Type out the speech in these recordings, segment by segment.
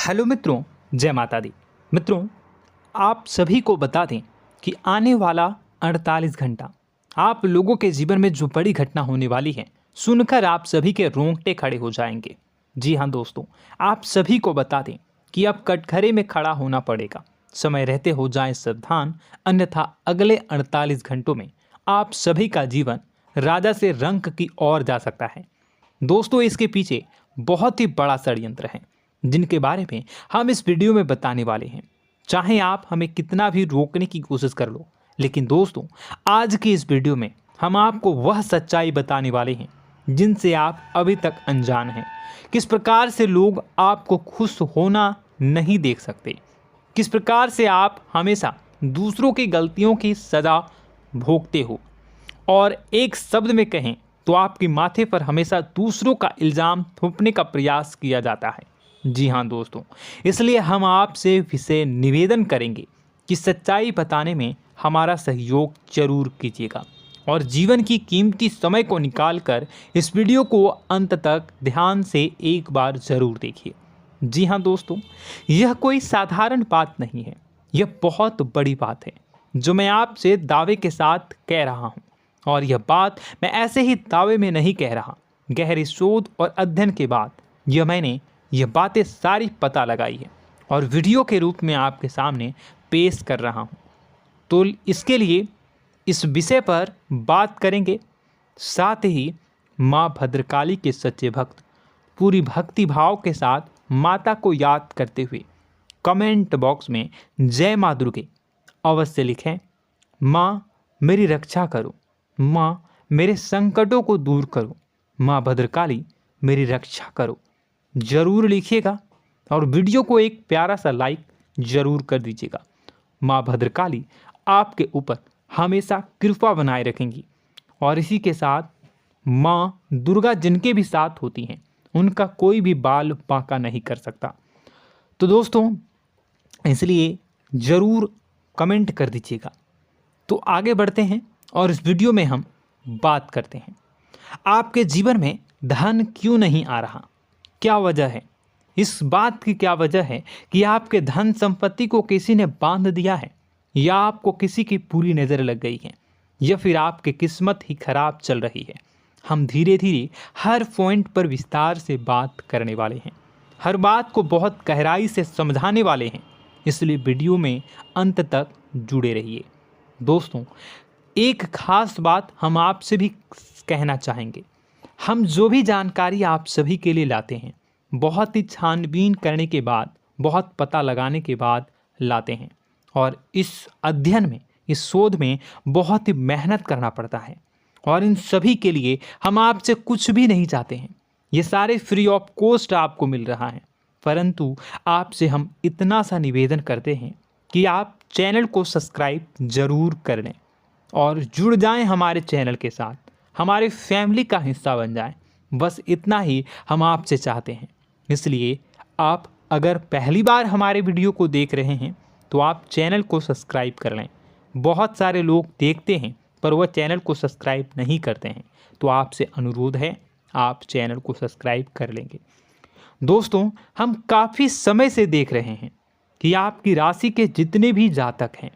Hello मित्रों, जय माता दी। मित्रों, आप सभी को बता दें कि आने वाला 48 घंटा आप लोगों के जीवन में जो बड़ी घटना होने वाली है, सुनकर आप सभी के रोंगटे खड़े हो जाएंगे। जी हाँ दोस्तों, आप सभी को बता दें कि अब कटघरे में खड़ा होना पड़ेगा। समय रहते हो जाएं सावधान, अन्यथा अगले 48 घंटों में आप सभी का जीवन राजा से रंक की ओर जा सकता है। दोस्तों, इसके पीछे बहुत ही बड़ा षड्यंत्र है जिनके बारे में हम इस वीडियो में बताने वाले हैं। चाहे आप हमें कितना भी रोकने की कोशिश कर लो, लेकिन दोस्तों आज की इस वीडियो में हम आपको वह सच्चाई बताने वाले हैं जिनसे आप अभी तक अनजान हैं। किस प्रकार से लोग आपको खुश होना नहीं देख सकते, किस प्रकार से आप हमेशा दूसरों की गलतियों की सज़ा भोगते हो, और एक शब्द में कहें तो आपके माथे पर हमेशा दूसरों का इल्ज़ाम थोपने का प्रयास किया जाता है। जी हाँ दोस्तों, इसलिए हम आपसे विशेष निवेदन करेंगे कि सच्चाई बताने में हमारा सहयोग जरूर कीजिएगा और जीवन की कीमती समय को निकालकर इस वीडियो को अंत तक ध्यान से एक बार ज़रूर देखिए। जी हाँ दोस्तों, यह कोई साधारण बात नहीं है, यह बहुत बड़ी बात है जो मैं आपसे दावे के साथ कह रहा हूँ। और यह बात मैं ऐसे ही दावे में नहीं कह रहा, गहरी शोध और अध्ययन के बाद मैंने यह बातें सारी पता लगाई है और वीडियो के रूप में आपके सामने पेश कर रहा हूँ। तो इसके लिए इस विषय पर बात करेंगे। साथ ही माँ भद्रकाली के सच्चे भक्त पूरी भक्ति भाव के साथ माता को याद करते हुए कमेंट बॉक्स में जय माँ दुर्गे अवश्य लिखें। माँ मेरी रक्षा करो, माँ मेरे संकटों को दूर करो, माँ भद्रकाली मेरी रक्षा करो, ज़रूर लिखिएगा और वीडियो को एक प्यारा सा लाइक ज़रूर कर दीजिएगा। माँ भद्रकाली आपके ऊपर हमेशा कृपा बनाए रखेंगी और इसी के साथ माँ दुर्गा जिनके भी साथ होती हैं उनका कोई भी बाल बांका नहीं कर सकता। तो दोस्तों, इसलिए ज़रूर कमेंट कर दीजिएगा। तो आगे बढ़ते हैं और इस वीडियो में हम बात करते हैं, आपके जीवन में धन क्यों नहीं आ रहा, क्या वजह है। इस बात की क्या वजह है कि आपके धन संपत्ति को किसी ने बांध दिया है, या आपको किसी की पूरी नज़र लग गई है, या फिर आपकी किस्मत ही खराब चल रही है। हम धीरे धीरे हर पॉइंट पर विस्तार से बात करने वाले हैं, हर बात को बहुत गहराई से समझाने वाले हैं, इसलिए वीडियो में अंत तक जुड़े रहिए। दोस्तों, एक खास बात हम आपसे भी कहना चाहेंगे, हम जो भी जानकारी आप सभी के लिए लाते हैं बहुत ही छानबीन करने के बाद, बहुत पता लगाने के बाद लाते हैं, और इस अध्ययन में, इस शोध में बहुत ही मेहनत करना पड़ता है। और इन सभी के लिए हम आपसे कुछ भी नहीं चाहते हैं, ये सारे फ्री ऑफ कॉस्ट आपको मिल रहा है। परंतु आपसे हम इतना सा निवेदन करते हैं कि आप चैनल को सब्सक्राइब ज़रूर कर लें और जुड़ जाएं हमारे चैनल के साथ, हमारे फैमिली का हिस्सा बन जाएं। बस इतना ही हम आपसे चाहते हैं। इसलिए आप अगर पहली बार हमारे वीडियो को देख रहे हैं तो आप चैनल को सब्सक्राइब कर लें। बहुत सारे लोग देखते हैं पर वह चैनल को सब्सक्राइब नहीं करते हैं, तो आपसे अनुरोध है आप चैनल को सब्सक्राइब कर लेंगे। दोस्तों, हम काफ़ी समय से देख रहे हैं कि आपकी राशि के जितने भी जातक हैं,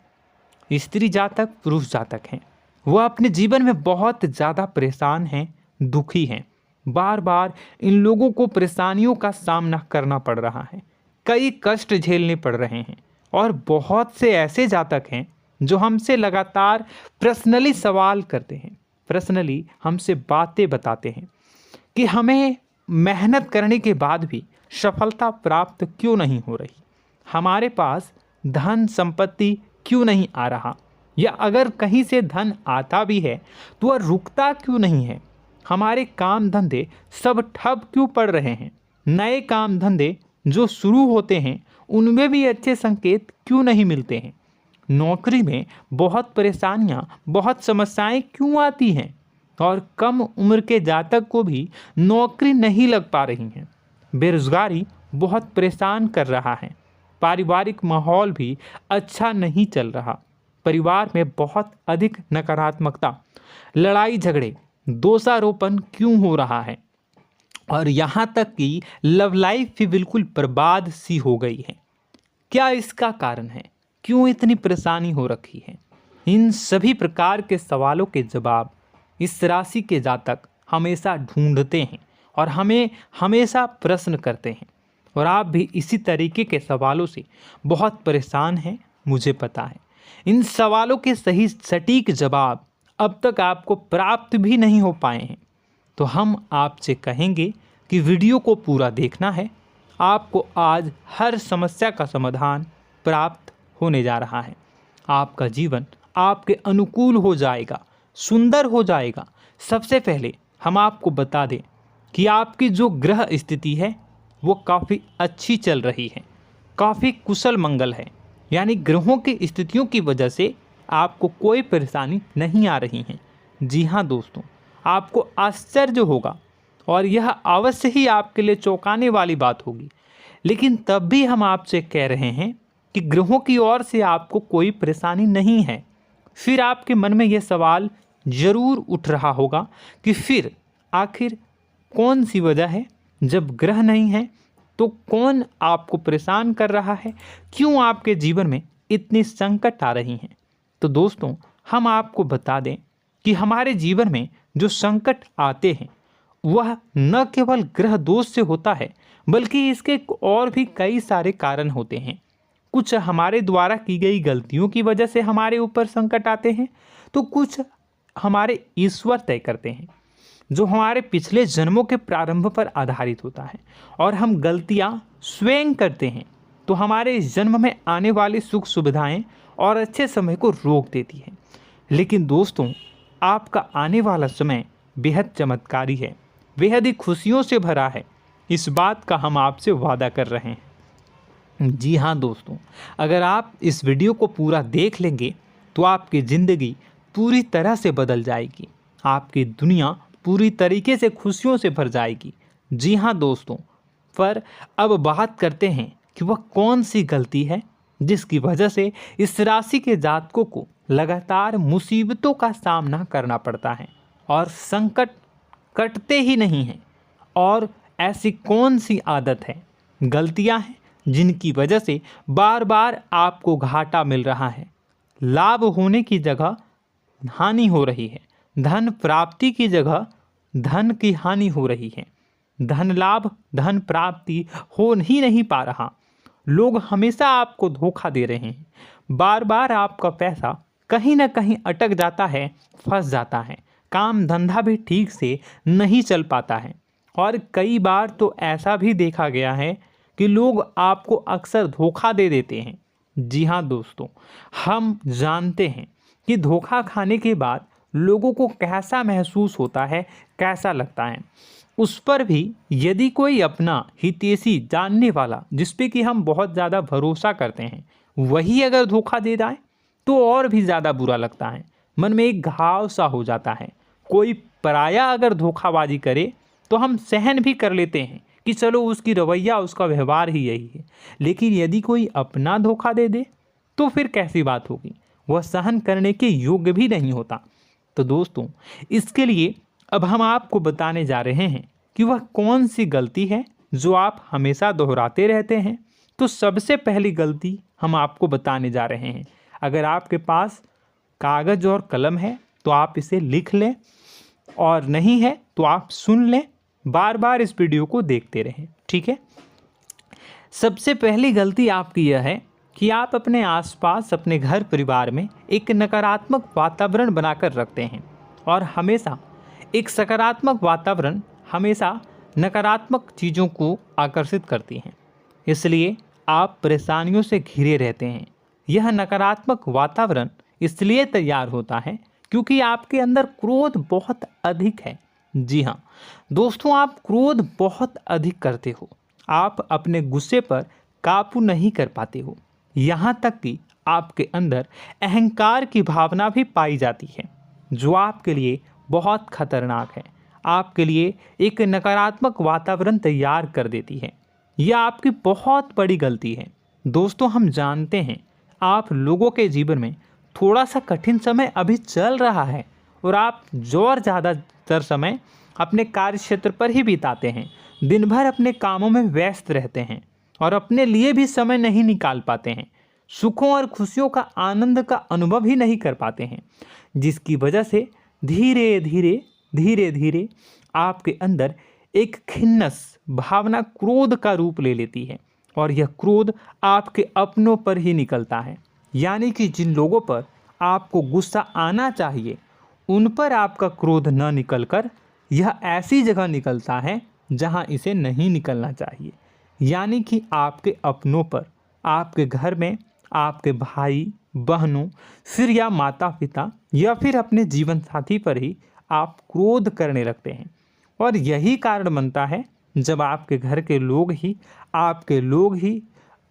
स्त्री जातक पुरुष जातक हैं, वह अपने जीवन में बहुत ज़्यादा परेशान हैं, दुखी हैं। बार बार इन लोगों को परेशानियों का सामना करना पड़ रहा है, कई कष्ट झेलने पड़ रहे हैं। और बहुत से ऐसे जातक हैं जो हमसे लगातार पर्सनली सवाल करते हैं, पर्सनली हमसे बातें बताते हैं कि हमें मेहनत करने के बाद भी सफलता प्राप्त क्यों नहीं हो रही, हमारे पास धन संपत्ति क्यों नहीं आ रहा, या अगर कहीं से धन आता भी है तो वह रुकता क्यों नहीं है, हमारे काम धंधे सब ठप क्यों पड़ रहे हैं, नए काम धंधे जो शुरू होते हैं उनमें भी अच्छे संकेत क्यों नहीं मिलते हैं, नौकरी में बहुत परेशानियां, बहुत समस्याएं क्यों आती हैं, और कम उम्र के जातक को भी नौकरी नहीं लग पा रही हैं, बेरोजगारी बहुत परेशान कर रहा है, पारिवारिक माहौल भी अच्छा नहीं चल रहा, परिवार में बहुत अधिक नकारात्मकता, लड़ाई झगड़े, दोषारोपण क्यों हो रहा है, और यहाँ तक कि लव लाइफ भी बिल्कुल बर्बाद सी हो गई है। क्या इसका कारण है? क्यों इतनी परेशानी हो रखी है? इन सभी प्रकार के सवालों के जवाब इस राशि के जातक हमेशा ढूंढते हैं और हमें हमेशा प्रश्न करते हैं। और आप भी इसी तरीके के सवालों से बहुत परेशान हैं, मुझे पता है। इन सवालों के सही सटीक जवाब अब तक आपको प्राप्त भी नहीं हो पाए हैं। तो हम आपसे कहेंगे कि वीडियो को पूरा देखना है। आपको आज हर समस्या का समाधान प्राप्त होने जा रहा है। आपका जीवन आपके अनुकूल हो जाएगा, सुंदर हो जाएगा। सबसे पहले हम आपको बता दें कि आपकी जो ग्रह स्थिति है वो काफ़ी अच्छी चल रही है, काफ़ी कुशल मंगल है। यानी ग्रहों की स्थितियों की वजह से आपको कोई परेशानी नहीं आ रही है। जी हाँ दोस्तों, आपको आश्चर्य होगा और यह अवश्य ही आपके लिए चौंकाने वाली बात होगी। लेकिन तब भी हम आपसे कह रहे हैं कि ग्रहों की ओर से आपको कोई परेशानी नहीं है। फिर आपके मन में यह सवाल जरूर उठ रहा होगा कि फिर आखिर कौन सी वजह है? जब ग्रह नहीं है तो कौन आपको परेशान कर रहा है? क्यों आपके जीवन में इतनी संकट आ रही हैं? तो दोस्तों, हम आपको बता दें कि हमारे जीवन में जो संकट आते हैं वह न केवल ग्रह दोष से होता है, बल्कि इसके और भी कई सारे कारण होते हैं। कुछ हमारे द्वारा की गई गलतियों की वजह से हमारे ऊपर संकट आते हैं, तो कुछ हमारे ईश्वर तय करते हैं, जो हमारे पिछले जन्मों के प्रारंभ पर आधारित होता है। और हम गलतियां स्वयं करते हैं तो हमारे इस जन्म में आने वाली सुख सुविधाएं और अच्छे समय को रोक देती है। लेकिन दोस्तों, आपका आने वाला समय बेहद चमत्कारी है, बेहद ही खुशियों से भरा है। इस बात का हम आपसे वादा कर रहे हैं। जी हाँ दोस्तों, अगर आप इस वीडियो को पूरा देख लेंगे तो आपकी ज़िंदगी पूरी तरह से बदल जाएगी, आपकी दुनिया पूरी तरीके से खुशियों से भर जाएगी। जी हाँ दोस्तों, पर अब बात करते हैं कि वह कौन सी गलती है जिसकी वजह से इस राशि के जातकों को लगातार मुसीबतों का सामना करना पड़ता है और संकट कटते ही नहीं हैं। और ऐसी कौन सी आदत है, गलतियां हैं जिनकी वजह से बार बार आपको घाटा मिल रहा है, लाभ होने की जगह हानि हो रही है, धन प्राप्ति की जगह धन की हानि हो रही है, धन लाभ धन प्राप्ति हो ही नहीं पा रहा, लोग हमेशा आपको धोखा दे रहे हैं, बार बार आपका पैसा कहीं ना कहीं अटक जाता है, फंस जाता है, काम धंधा भी ठीक से नहीं चल पाता है। और कई बार तो ऐसा भी देखा गया है कि लोग आपको अक्सर धोखा दे देते हैं। जी हाँ दोस्तों, हम जानते हैं कि धोखा खाने के बाद लोगों को कैसा महसूस होता है, कैसा लगता है। उस पर भी यदि कोई अपना हितैषी जानने वाला, जिस पे कि हम बहुत ज़्यादा भरोसा करते हैं, वही अगर धोखा दे जाए तो और भी ज़्यादा बुरा लगता है, मन में एक घाव सा हो जाता है। कोई पराया अगर धोखाबाजी करे तो हम सहन भी कर लेते हैं कि चलो उसकी रवैया, उसका व्यवहार ही यही है। लेकिन यदि कोई अपना धोखा दे दे तो फिर कैसी बात होगी, वह सहन करने के योग्य भी नहीं होता। तो दोस्तों, इसके लिए अब हम आपको बताने जा रहे हैं कि वह कौन सी गलती है जो आप हमेशा दोहराते रहते हैं। तो सबसे पहली गलती हम आपको बताने जा रहे हैं। अगर आपके पास कागज़ और कलम है तो आप इसे लिख लें, और नहीं है तो आप सुन लें, बार बार इस वीडियो को देखते रहें, ठीक है। सबसे पहली गलती आपकी यह है कि आप अपने आसपास, अपने घर परिवार में एक नकारात्मक वातावरण बनाकर रखते हैं। और हमेशा एक सकारात्मक वातावरण हमेशा नकारात्मक चीज़ों को आकर्षित करती हैं, इसलिए आप परेशानियों से घिरे रहते हैं। यह नकारात्मक वातावरण इसलिए तैयार होता है क्योंकि आपके अंदर क्रोध बहुत अधिक है। जी हाँ दोस्तों, आप क्रोध बहुत अधिक करते हो, आप अपने गुस्से पर काबू नहीं कर पाते हो, यहाँ तक कि आपके अंदर अहंकार की भावना भी पाई जाती है, जो आपके लिए बहुत खतरनाक है, आपके लिए एक नकारात्मक वातावरण तैयार कर देती है। यह आपकी बहुत बड़ी गलती है। दोस्तों, हम जानते हैं आप लोगों के जीवन में थोड़ा सा कठिन समय अभी चल रहा है और आप और ज़्यादा अधिकतर समय अपने कार्य क्षेत्र पर ही बिताते हैं, दिन भर अपने कामों में व्यस्त रहते हैं और अपने लिए भी समय नहीं निकाल पाते हैं, सुखों और खुशियों का आनंद का अनुभव ही नहीं कर पाते हैं, जिसकी वजह से धीरे धीरे आपके अंदर एक खिन्नस भावना क्रोध का रूप ले लेती है और यह क्रोध आपके अपनों पर ही निकलता है। यानी कि जिन लोगों पर आपको गुस्सा आना चाहिए उन पर आपका क्रोध न निकलकर यह ऐसी जगह निकलता है जहां इसे नहीं निकलना चाहिए। यानी कि आपके अपनों पर, आपके घर में आपके भाई बहनों, फिर या माता पिता या फिर अपने जीवन साथी पर ही आप क्रोध करने लगते हैं। और यही कारण बनता है जब आपके घर के लोग ही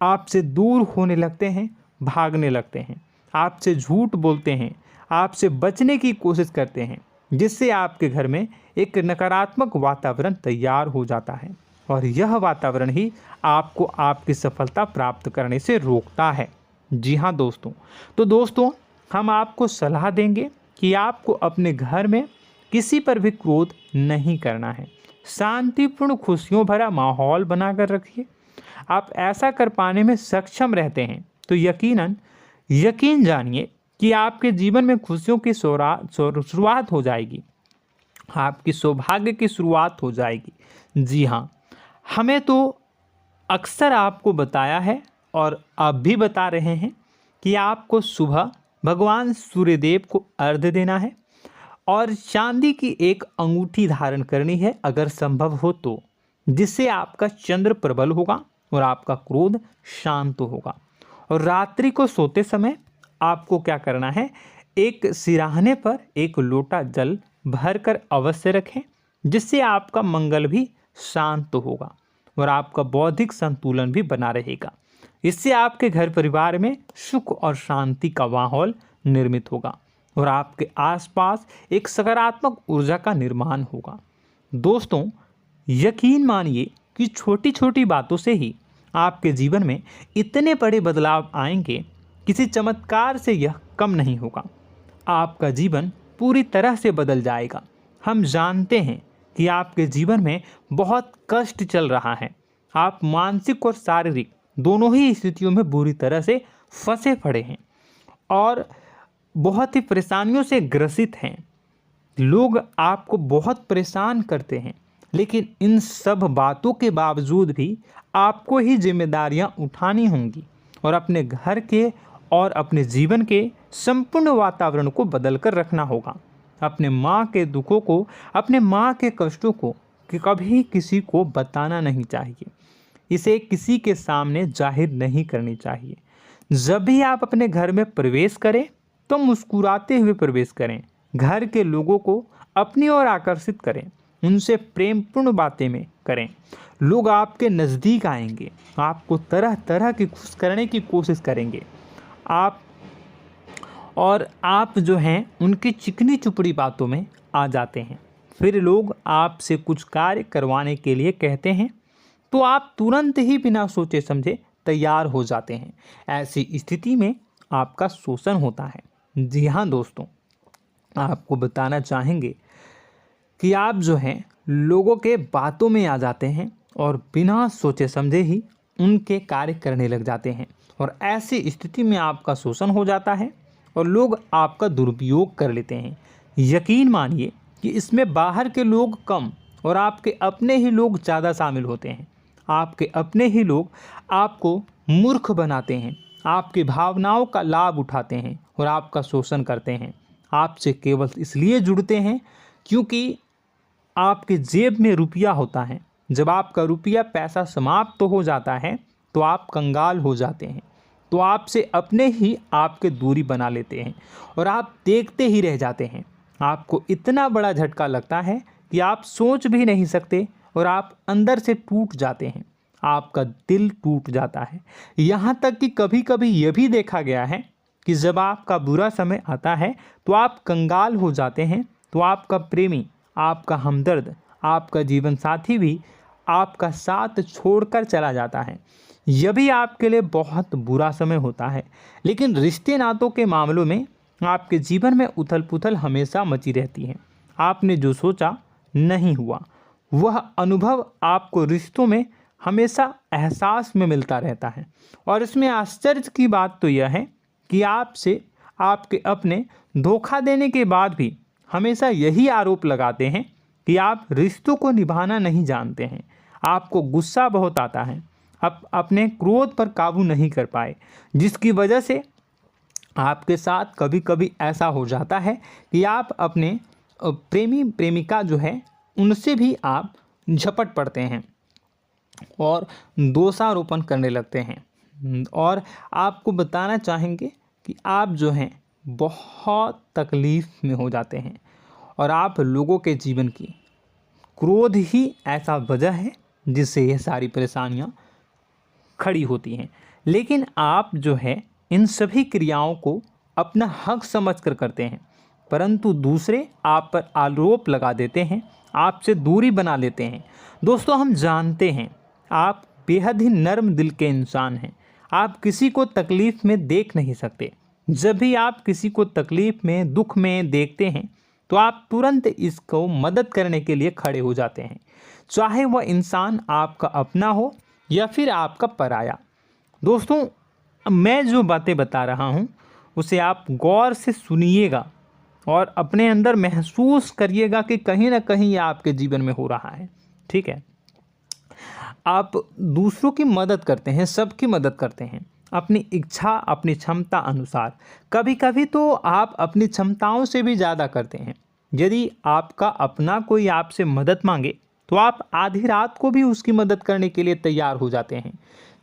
आपसे दूर होने लगते हैं, भागने लगते हैं, आपसे झूठ बोलते हैं, आपसे बचने की कोशिश करते हैं, जिससे आपके घर में एक नकारात्मक वातावरण तैयार हो जाता है और यह वातावरण ही आपको आपकी सफलता प्राप्त करने से रोकता है। जी हाँ दोस्तों, तो दोस्तों हम आपको सलाह देंगे कि आपको अपने घर में किसी पर भी क्रोध नहीं करना है। शांतिपूर्ण खुशियों भरा माहौल बनाकर रखिए। आप ऐसा कर पाने में सक्षम रहते हैं तो यकीन जानिए कि आपके जीवन में खुशियों की शुरुआत हो जाएगी, आपकी सौभाग्य की शुरुआत हो जाएगी। जी हाँ, हमें तो अक्सर आपको बताया है और अब भी बता रहे हैं कि आपको सुबह भगवान सूर्यदेव को अर्घ्य देना है और चांदी की एक अंगूठी धारण करनी है अगर संभव हो तो, जिससे आपका चंद्र प्रबल होगा और आपका क्रोध शांत होगा। और रात्रि को सोते समय आपको क्या करना है, एक सिराहने पर एक लोटा जल भरकर अवश्य रखें, जिससे आपका मंगल भी शांत होगा और आपका बौद्धिक संतुलन भी बना रहेगा। इससे आपके घर परिवार में सुख और शांति का माहौल निर्मित होगा और आपके आसपास एक सकारात्मक ऊर्जा का निर्माण होगा। दोस्तों यकीन मानिए कि छोटी छोटी बातों से ही आपके जीवन में इतने बड़े बदलाव आएंगे, किसी चमत्कार से यह कम नहीं होगा। आपका जीवन पूरी तरह से बदल जाएगा। हम जानते हैं कि आपके जीवन में बहुत कष्ट चल रहा है, आप मानसिक और शारीरिक दोनों ही स्थितियों में बुरी तरह से फंसे पड़े हैं और बहुत ही परेशानियों से ग्रसित हैं। लोग आपको बहुत परेशान करते हैं, लेकिन इन सब बातों के बावजूद भी आपको ही जिम्मेदारियां उठानी होंगी और अपने घर के और अपने जीवन के संपूर्ण वातावरण को बदल कर रखना होगा। अपने माँ के दुखों को, अपने माँ के कष्टों को कभी किसी को बताना नहीं चाहिए, इसे किसी के सामने जाहिर नहीं करनी चाहिए। जब भी आप अपने घर में प्रवेश करें तो मुस्कुराते हुए प्रवेश करें, घर के लोगों को अपनी ओर आकर्षित करें, उनसे प्रेमपूर्ण बातें में करें। लोग आपके नज़दीक आएंगे, आपको तरह तरह की खुश करने की कोशिश करेंगे। आप जो हैं उनकी चिकनी चुपड़ी बातों में आ जाते हैं। फिर लोग आपसे कुछ कार्य करवाने के लिए कहते हैं तो आप तुरंत ही बिना सोचे समझे तैयार हो जाते हैं। ऐसी स्थिति में आपका शोषण होता है। जी हाँ दोस्तों, आपको बताना चाहेंगे कि आप जो हैं लोगों के बातों में आ जाते हैं और बिना सोचे समझे ही उनके कार्य करने लग जाते हैं और ऐसी स्थिति में आपका शोषण हो जाता है और लोग आपका दुरुपयोग कर लेते हैं। यकीन मानिए कि इसमें बाहर के लोग कम और आपके अपने ही लोग ज़्यादा शामिल होते हैं। आपके अपने ही लोग आपको मूर्ख बनाते हैं, आपकी भावनाओं का लाभ उठाते हैं और आपका शोषण करते हैं। आपसे केवल इसलिए जुड़ते हैं क्योंकि आपके जेब में रुपया होता है। जब आपका रुपया पैसा समाप्त हो जाता है तो आप कंगाल हो जाते हैं, तो आपसे अपने ही आपके दूरी बना लेते हैं और आप देखते ही रह जाते हैं। आपको इतना बड़ा झटका लगता है कि आप सोच भी नहीं सकते और आप अंदर से टूट जाते हैं, आपका दिल टूट जाता है। यहाँ तक कि कभी कभी यह भी देखा गया है कि जब आपका बुरा समय आता है तो आप कंगाल हो जाते हैं, तो आपका प्रेमी, आपका हमदर्द, आपका जीवन साथी भी आपका साथ छोड़कर चला जाता है। यह भी आपके लिए बहुत बुरा समय होता है। लेकिन रिश्ते नातों के मामलों में आपके जीवन में उथल पुथल हमेशा मची रहती है। आपने जो सोचा नहीं हुआ। वह अनुभव आपको रिश्तों में हमेशा एहसास में मिलता रहता है। और इसमें आश्चर्य की बात तो यह है कि आपसे आपके अपने धोखा देने के बाद भी हमेशा यही आरोप लगाते हैं कि आप रिश्तों को निभाना नहीं जानते हैं। आपको गुस्सा बहुत आता है, अपने क्रोध पर काबू नहीं कर पाए, जिसकी वजह से आपके साथ कभी कभी ऐसा हो जाता है कि आप अपने प्रेमी प्रेमिका जो है उनसे भी आप झपट पड़ते हैं और दोषारोपण करने लगते हैं। और आपको बताना चाहेंगे कि आप जो हैं बहुत तकलीफ़ में हो जाते हैं और आप लोगों के जीवन की क्रोध ही ऐसा वजह है जिससे ये सारी परेशानियां खड़ी होती हैं। लेकिन आप जो है इन सभी क्रियाओं को अपना हक समझकर करते हैं, परंतु दूसरे आप पर आरोप लगा देते हैं, आपसे दूरी बना लेते हैं। दोस्तों, हम जानते हैं आप बेहद ही नर्म दिल के इंसान हैं। आप किसी को तकलीफ़ में देख नहीं सकते। जब भी आप किसी को तकलीफ़ में, दुख में देखते हैं तो आप तुरंत इसको मदद करने के लिए खड़े हो जाते हैं, चाहे वह इंसान आपका अपना हो या फिर आपका पराया। दोस्तों, मैं जो बातें बता रहा हूँ उसे आप गौर से सुनिएगा और अपने अंदर महसूस करिएगा कि कहीं ना कहीं ये आपके जीवन में हो रहा है। ठीक है, आप दूसरों की मदद करते हैं, सबकी मदद करते हैं अपनी इच्छा, अपनी क्षमता अनुसार। कभी कभी तो आप अपनी क्षमताओं से भी ज़्यादा करते हैं। यदि आपका अपना कोई आपसे मदद मांगे तो आप आधी रात को भी उसकी मदद करने के लिए तैयार हो जाते हैं।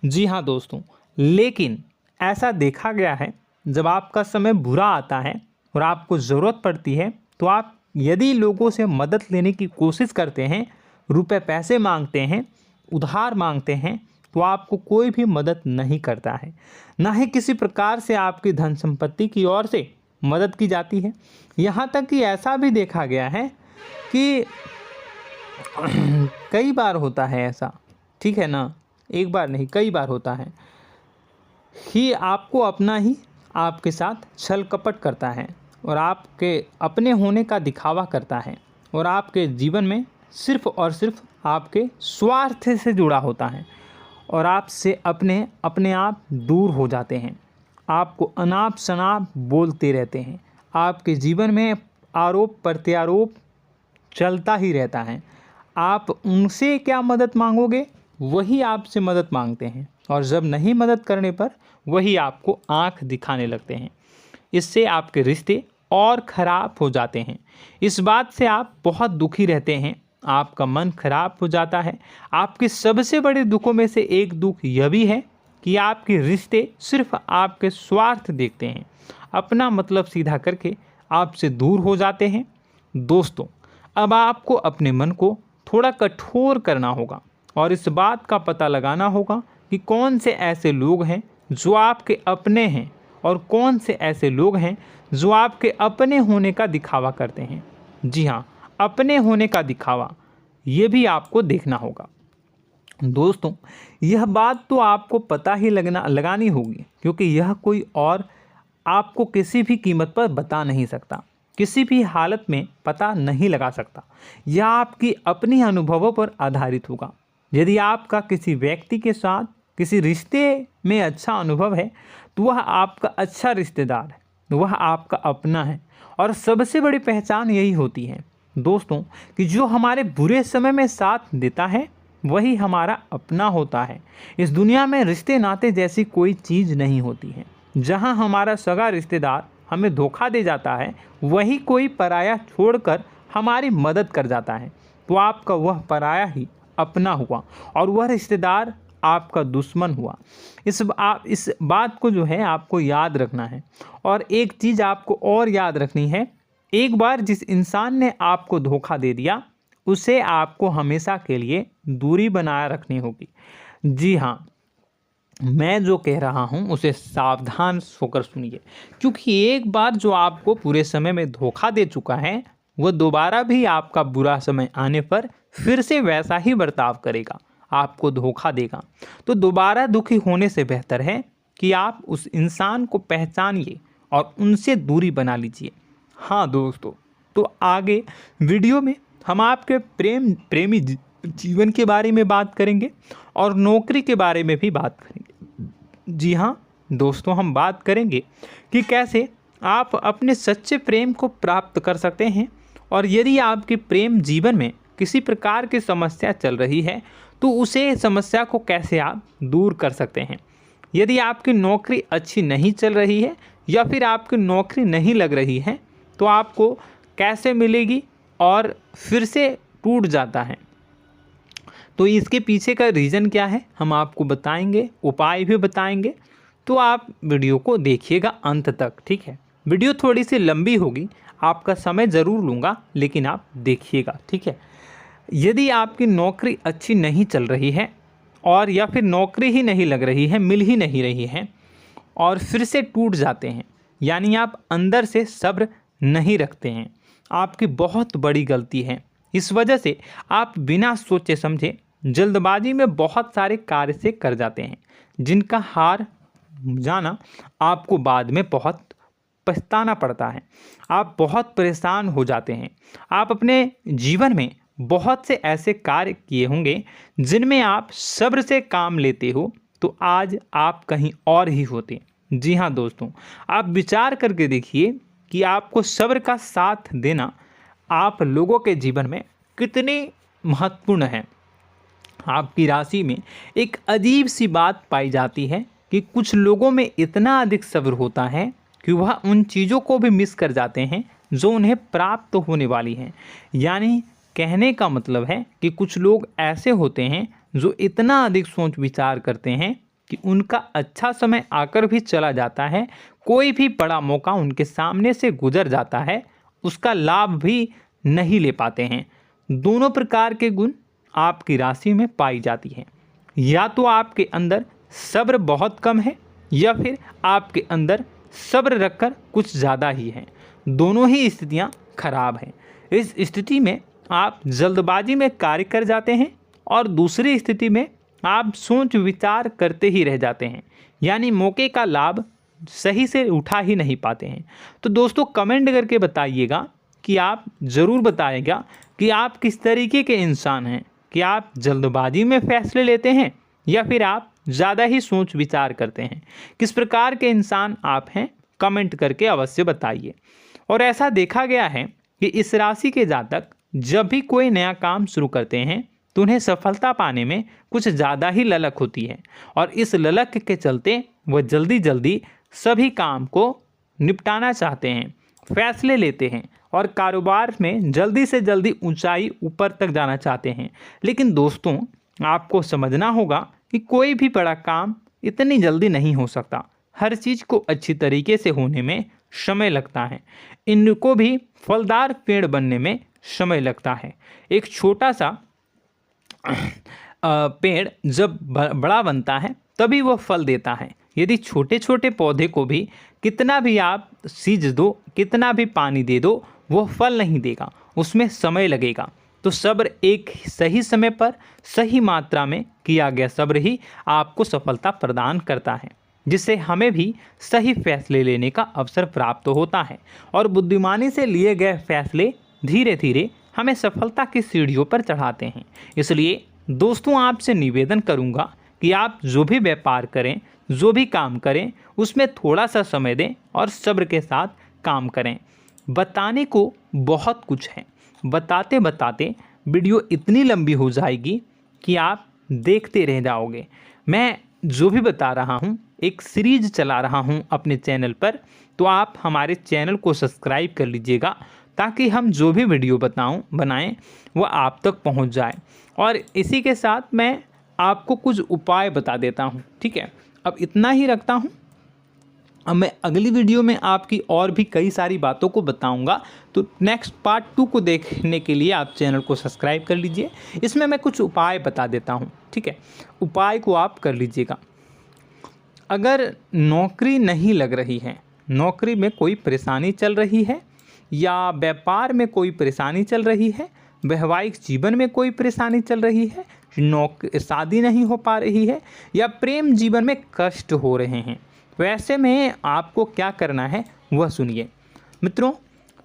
जी हाँ दोस्तों, लेकिन ऐसा देखा गया है जब आपका समय बुरा आता है और आपको ज़रूरत पड़ती है तो आप यदि लोगों से मदद लेने की कोशिश करते हैं, रुपए पैसे मांगते हैं, उधार मांगते हैं, तो आपको कोई भी मदद नहीं करता है। ना ही किसी प्रकार से आपकी धन संपत्ति की ओर से मदद की जाती है। यहाँ तक कि ऐसा भी देखा गया है कि कई बार होता है ऐसा, ठीक है ना, एक बार नहीं कई बार होता है कि आपको अपना ही आपके साथ छल कपट करता है और आपके अपने होने का दिखावा करता है और आपके जीवन में सिर्फ और सिर्फ आपके स्वार्थ से जुड़ा होता है और आपसे अपने आप दूर हो जाते हैं। आपको अनाप शनाप बोलते रहते हैं। आपके जीवन में आरोप प्रत्यारोप चलता ही रहता है। आप उनसे क्या मदद मांगोगे, वही आपसे मदद मांगते हैं और जब नहीं मदद करने पर वही आपको आंख दिखाने लगते हैं। इससे आपके रिश्ते और ख़राब हो जाते हैं। इस बात से आप बहुत दुखी रहते हैं, आपका मन खराब हो जाता है। आपके सबसे बड़े दुखों में से एक दुख यह भी है कि आपके रिश्ते सिर्फ आपके स्वार्थ देखते हैं, अपना मतलब सीधा करके आपसे दूर हो जाते हैं। दोस्तों, अब आपको अपने मन को थोड़ा कठोर करना होगा और इस बात का पता लगाना होगा कि कौन से ऐसे लोग हैं जो आपके अपने हैं और कौन से ऐसे लोग हैं जो आपके अपने होने का दिखावा करते हैं। जी हाँ, अपने होने का दिखावा, ये भी आपको देखना होगा। दोस्तों, यह बात तो आपको पता ही लगानी होगी, क्योंकि यह कोई और आपको किसी भी कीमत पर बता नहीं सकता, किसी भी हालत में पता नहीं लगा सकता। यह आपकी अपनी अनुभवों पर आधारित होगा। यदि आपका किसी व्यक्ति के साथ किसी रिश्ते में अच्छा अनुभव है तो वह आपका अच्छा रिश्तेदार है, वह आपका अपना है। और सबसे बड़ी पहचान यही होती है दोस्तों कि जो हमारे बुरे समय में साथ देता है वही हमारा अपना होता है। इस दुनिया में रिश्ते नाते जैसी कोई चीज़ नहीं होती है। जहां हमारा सगा रिश्तेदार हमें धोखा दे जाता है, वही कोई पराया छोड़कर हमारी मदद कर जाता है, तो आपका वह पराया ही अपना हुआ और वह रिश्तेदार आपका दुश्मन हुआ। इस बात को जो है आपको याद रखना है। और एक चीज़ आपको और याद रखनी है, एक बार जिस इंसान ने आपको धोखा दे दिया उसे आपको हमेशा के लिए दूरी बनाए रखनी होगी। जी हाँ, मैं जो कह रहा हूँ उसे सावधान होकर सुनिए, क्योंकि एक बार जो आपको पूरे समय में धोखा दे चुका है वह दोबारा भी आपका बुरा समय आने पर फिर से वैसा ही बर्ताव करेगा, आपको धोखा देगा। तो दोबारा दुखी होने से बेहतर है कि आप उस इंसान को पहचानिए और उनसे दूरी बना लीजिए। हाँ दोस्तों, तो आगे वीडियो में हम आपके प्रेमी जीवन के बारे में बात करेंगे और नौकरी के बारे में भी बात करेंगे। जी हाँ दोस्तों, हम बात करेंगे कि कैसे आप अपने सच्चे प्रेम को प्राप्त कर सकते हैं, और यदि आपके प्रेम जीवन में किसी प्रकार की समस्या चल रही है तो उसे समस्या को कैसे आप दूर कर सकते हैं। यदि आपकी नौकरी अच्छी नहीं चल रही है या फिर आपकी नौकरी नहीं लग रही है तो आपको कैसे मिलेगी और फिर से टूट जाता है, तो इसके पीछे का रीज़न क्या है हम आपको बताएंगे, उपाय भी बताएंगे। तो आप वीडियो को देखिएगा अंत तक, ठीक है। वीडियो थोड़ी सी लंबी होगी, आपका समय ज़रूर लूँगा, लेकिन आप देखिएगा, ठीक है। यदि आपकी नौकरी अच्छी नहीं चल रही है और या फिर नौकरी ही नहीं लग रही है, मिल ही नहीं रही है और फिर से टूट जाते हैं, यानी आप अंदर से सब्र नहीं रखते हैं, आपकी बहुत बड़ी गलती है। इस वजह से आप बिना सोचे समझे जल्दबाजी में बहुत सारे कार्य से कर जाते हैं, जिनका हार जाना आपको बाद में बहुत पछताना पड़ता है। आप बहुत परेशान हो जाते हैं। आप अपने जीवन में बहुत से ऐसे कार्य किए होंगे जिनमें आप सब्र से काम लेते हो, तो आज आप कहीं और ही होते। जी हाँ दोस्तों, आप विचार करके देखिए कि आपको सब्र का साथ देना आप लोगों के जीवन में कितनी महत्वपूर्ण है। आपकी राशि में एक अजीब सी बात पाई जाती है कि कुछ लोगों में इतना अधिक सब्र होता है कि वह उन चीज़ों को भी मिस कर जाते हैं जो उन्हें प्राप्त होने वाली हैं। यानी कहने का मतलब है कि कुछ लोग ऐसे होते हैं जो इतना अधिक सोच विचार करते हैं कि उनका अच्छा समय आकर भी चला जाता है, कोई भी बड़ा मौका उनके सामने से गुजर जाता है, उसका लाभ भी नहीं ले पाते हैं। दोनों प्रकार के गुण आपकी राशि में पाई जाती है। या तो आपके अंदर सब्र बहुत कम है या फिर आपके अंदर सब्र रखकर कुछ ज़्यादा ही है। दोनों ही स्थितियाँ खराब हैं। इस स्थिति में आप जल्दबाजी में कार्य कर जाते हैं और दूसरी स्थिति में आप सोच विचार करते ही रह जाते हैं, यानी मौके का लाभ सही से उठा ही नहीं पाते हैं। तो दोस्तों कमेंट करके बताइएगा कि आप ज़रूर बताइएगा कि आप किस तरीके के इंसान हैं, कि आप जल्दबाजी में फैसले लेते हैं या फिर आप ज़्यादा ही सोच विचार करते हैं। किस प्रकार के इंसान आप हैं, कमेंट करके अवश्य बताइए। और ऐसा देखा गया है कि इस राशि के जातक जब भी कोई नया काम शुरू करते हैं तो उन्हें सफलता पाने में कुछ ज़्यादा ही ललक होती है, और इस ललक के चलते वह जल्दी जल्दी सभी काम को निपटाना चाहते हैं, फैसले लेते हैं और कारोबार में जल्दी से जल्दी ऊंचाई ऊपर तक जाना चाहते हैं। लेकिन दोस्तों आपको समझना होगा कि कोई भी बड़ा काम इतनी जल्दी नहीं हो सकता। हर चीज़ को अच्छी तरीके से होने में समय लगता है। इनको भी फलदार पेड़ बनने में समय लगता है। एक छोटा सा पेड़ जब बड़ा बनता है तभी वह फल देता है। यदि छोटे छोटे पौधे को भी कितना भी आप सींच दो, कितना भी पानी दे दो, वो फल नहीं देगा, उसमें समय लगेगा। तो सब्र एक सही समय पर सही मात्रा में किया गया सब्र ही आपको सफलता प्रदान करता है, जिससे हमें भी सही फैसले लेने का अवसर प्राप्त होता है। और बुद्धिमानी से लिए गए फैसले धीरे धीरे हमें सफलता की सीढ़ियों पर चढ़ाते हैं। इसलिए दोस्तों आपसे निवेदन करूंगा कि आप जो भी व्यापार करें, जो भी काम करें, उसमें थोड़ा सा समय दें और सब्र के साथ काम करें। बताने को बहुत कुछ है, बताते बताते वीडियो इतनी लंबी हो जाएगी कि आप देखते रह जाओगे। मैं जो भी बता रहा हूँ एक सीरीज चला रहा हूँ अपने चैनल पर, तो आप हमारे चैनल को सब्सक्राइब कर लीजिएगा ताकि हम जो भी वीडियो बनाएं वो आप तक पहुँच जाए। और इसी के साथ मैं आपको कुछ उपाय बता देता हूँ, ठीक है। अब इतना ही रखता हूँ। अब मैं अगली वीडियो में आपकी और भी कई सारी बातों को बताऊंगा। तो नेक्स्ट पार्ट 2 को देखने के लिए आप चैनल को सब्सक्राइब कर लीजिए। इसमें मैं कुछ उपाय बता देता हूं, ठीक है। उपाय को आप कर लीजिएगा। अगर नौकरी नहीं लग रही है, नौकरी में कोई परेशानी चल रही है, या व्यापार में कोई परेशानी चल रही है, वैवाहिक जीवन में कोई परेशानी चल रही है, शादी नहीं हो पा रही है, या प्रेम जीवन में कष्ट हो रहे हैं, वैसे में आपको क्या करना है वह सुनिए। मित्रों,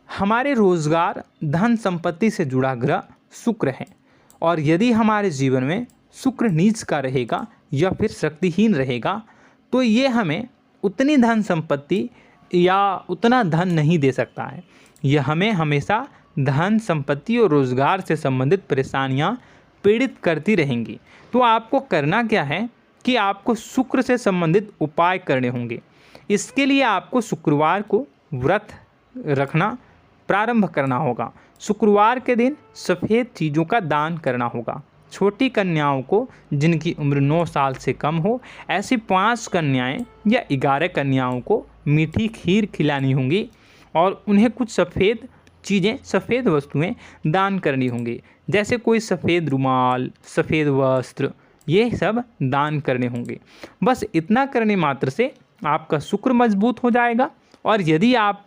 हमारे रोजगार धन संपत्ति से जुड़ा ग्रह शुक्र है, और यदि हमारे जीवन में शुक्र नीच का रहेगा या फिर शक्तिहीन रहेगा तो ये हमें उतनी धन संपत्ति या उतना धन नहीं दे सकता है। यह हमें हमेशा धन संपत्ति और रोजगार से संबंधित परेशानियां पीड़ित करती रहेंगी। तो आपको करना क्या है कि आपको शुक्र से संबंधित उपाय करने होंगे। इसके लिए आपको शुक्रवार को व्रत रखना प्रारंभ करना होगा। शुक्रवार के दिन सफ़ेद चीज़ों का दान करना होगा। छोटी कन्याओं को जिनकी उम्र 9 साल से कम हो, ऐसी 5 कन्याएं या 11 कन्याओं को मीठी खीर खिलानी होंगी और उन्हें कुछ सफ़ेद चीज़ें, सफ़ेद वस्तुएं दान करनी होंगी, जैसे कोई सफ़ेद रुमाल, सफ़ेद वस्त्र, ये सब दान करने होंगे। बस इतना करने मात्र से आपका शुक्र मजबूत हो जाएगा। और यदि आप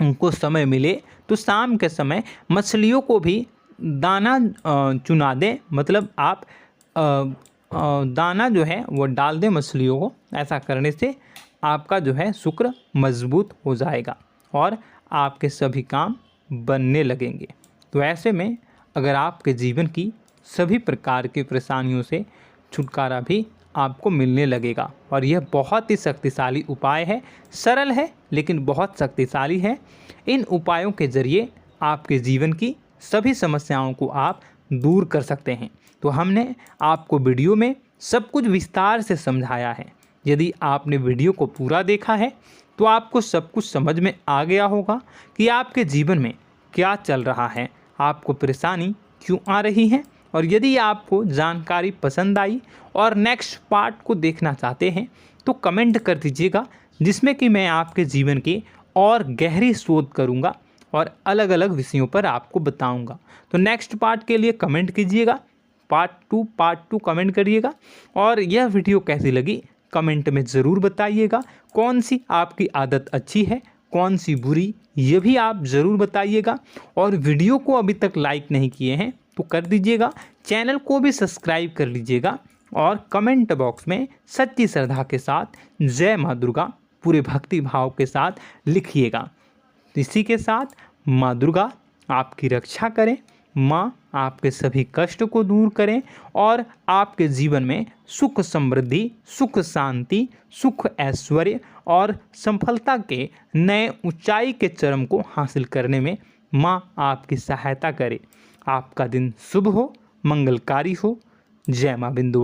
उनको समय मिले तो शाम के समय मछलियों को भी दाना चुना दें, मतलब आप दाना जो है वो डाल दें मछलियों को। ऐसा करने से आपका जो है शुक्र मजबूत हो जाएगा और आपके सभी काम बनने लगेंगे। तो ऐसे में अगर आपके जीवन की सभी प्रकार की परेशानियों से छुटकारा भी आपको मिलने लगेगा। और यह बहुत ही शक्तिशाली उपाय है, सरल है लेकिन बहुत शक्तिशाली है। इन उपायों के ज़रिए आपके जीवन की सभी समस्याओं को आप दूर कर सकते हैं। तो हमने आपको वीडियो में सब कुछ विस्तार से समझाया है। यदि आपने वीडियो को पूरा देखा है तो आपको सब कुछ समझ में आ गया होगा कि आपके जीवन में क्या चल रहा है, आपको परेशानी क्यों आ रही है। और यदि आपको जानकारी पसंद आई और नेक्स्ट पार्ट को देखना चाहते हैं तो कमेंट कर दीजिएगा, जिसमें कि मैं आपके जीवन की और गहरी शोध करूंगा और अलग अलग विषयों पर आपको बताऊंगा। तो नेक्स्ट पार्ट के लिए कमेंट कीजिएगा, पार्ट टू कमेंट करिएगा। और यह वीडियो कैसी लगी कमेंट में ज़रूर बताइएगा। कौन सी आपकी आदत अच्छी है, कौन सी बुरी, ये भी आप ज़रूर बताइएगा। और वीडियो को अभी तक लाइक नहीं किए हैं तो कर दीजिएगा, चैनल को भी सब्सक्राइब कर लीजिएगा और कमेंट बॉक्स में सच्ची श्रद्धा के साथ जय माँ दुर्गा पूरे भक्ति भाव के साथ लिखिएगा। इसी के साथ माँ दुर्गा आपकी रक्षा करें, माँ आपके सभी कष्ट को दूर करें और आपके जीवन में सुख समृद्धि, सुख शांति, सुख ऐश्वर्य और सफलता के नए ऊंचाई के चरम को हासिल करने में माँ आपकी सहायता करे। आपका दिन शुभ हो, मंगलकारी हो। जय माँ बिंदु।